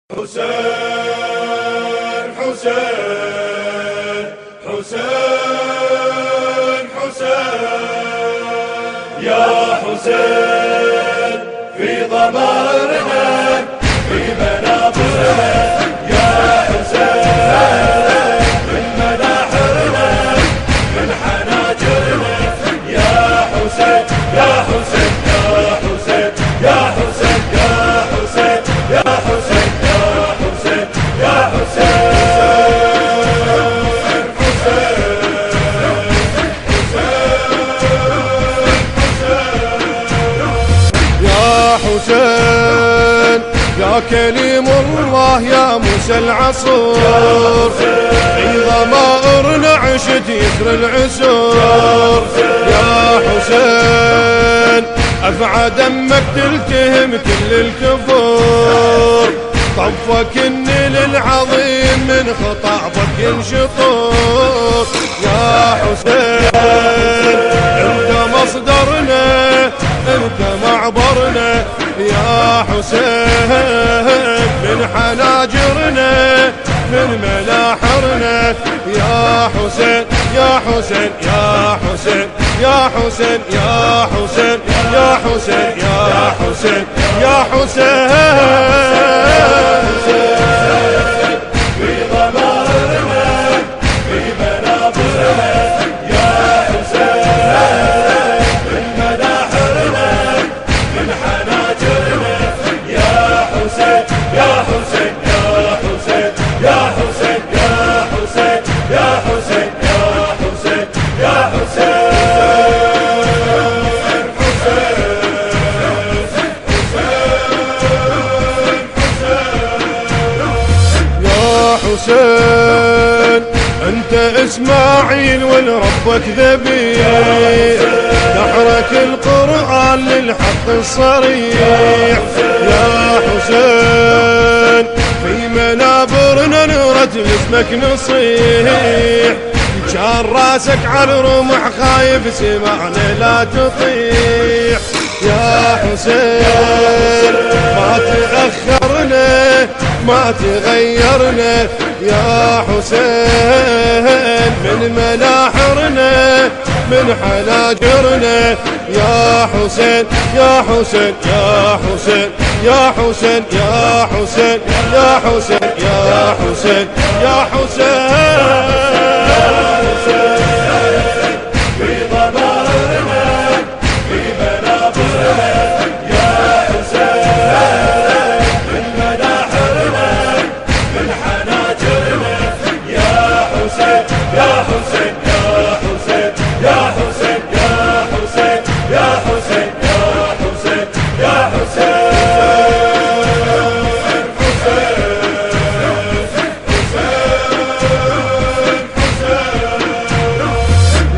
حسين حسين حسين حسين يا حسين في ضمائرنا في منابرنا يا حسين من مناحرنا من حناجرنا يا حسين يا حسين يا حسين يا حسين يا حسين يا حسين يا حسين حسين يا كليم الله يا موسى العصور في ضمائرنا عشت يسر العسور يا حسين أفعى دمك تلتهم كل الكفور طفك النيل العظيم من خطابك ينشطور يا حسين انت مصدرنا انت معبرنا يا حسين من حناجرنا من ملاحرنا يا حسين يا حسين يا حسين يا حسين يا حسين يا حسين يا حسين يا حسين في ضمائرنا في منابرنا يا حسين من مناحرنا من حناجرنا يا حسين يا حسين يا حسين يا حسين يا حسين يا حسين يا حسين يا حسين انت اسماعيل ولربك ذبيح نحرك القرآن للحق الصريح يا حسين في منابرنا نرتل اسمك نصيح كان راسك على الرمح خايف سمعنا لا تطيح يا حسين ما تأخرنا ما تغيرنا يا حسين من ملاحرنا من حناجرنا يا حسين يا حسين يا حسين يا حسين يا حسين يا حسين يا حسين يا حسين في ضمائرنا في منابرنا يا حسين من مناحرنا من حناجرنا يا حسين يا حسين يا حسين يا حسين يا حسين يا حسين يا حسين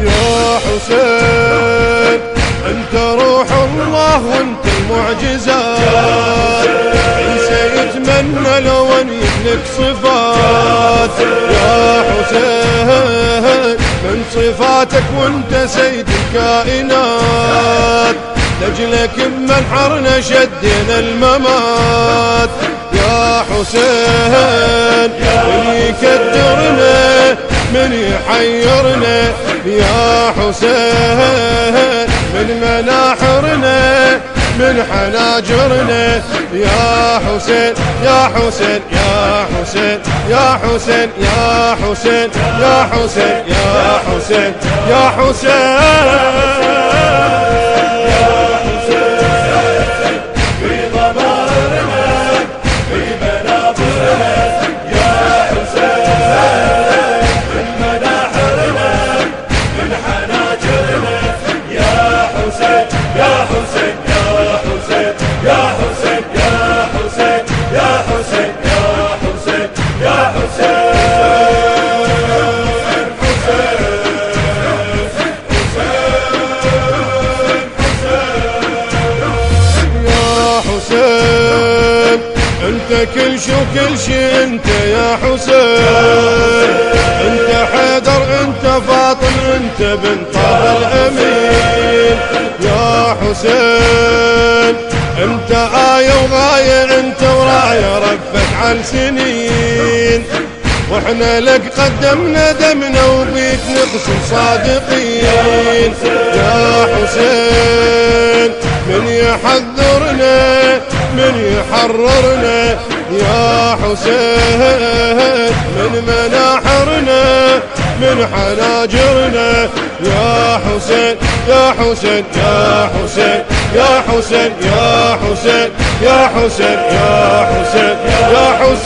يا حسين انت روح الله وانت المعجزات عيسى يتمنى لو ان يملك صفات يا حسين من صفاتك وانت سيد الكائنات لجلك بمنحرنا شدينا الممات يا حسين من يكدرنا من يحيرنا يا حسين من مناحرنا من حناجرنا يا حسين يا حسين يا حسين يا حسين يا حسين يا حسين يا حسين يا حسين في ضمائرنا في منابرنا يا حسين من مناحرنا من حناجرنا يا حسين يا حسين يا حسين يا حسين يا حسين يا حسين يا حسين يا حسين انت كل شي وكل شي انت يا حسين انت حيدر انت فاطم انت بن طه الامين يا حسين انت آية وغاية انت وراية رفت تجعل سنين، واحنا لك قدمنا دمنا وبيك نقسم صادقين. يا حسين من يحذرنا من يحررنا، يا حسين من مناحرنا من حناجرنا. يا حسين يا حسين يا حسين يا حسين يا حسين يا حسين يا حسين يا حسين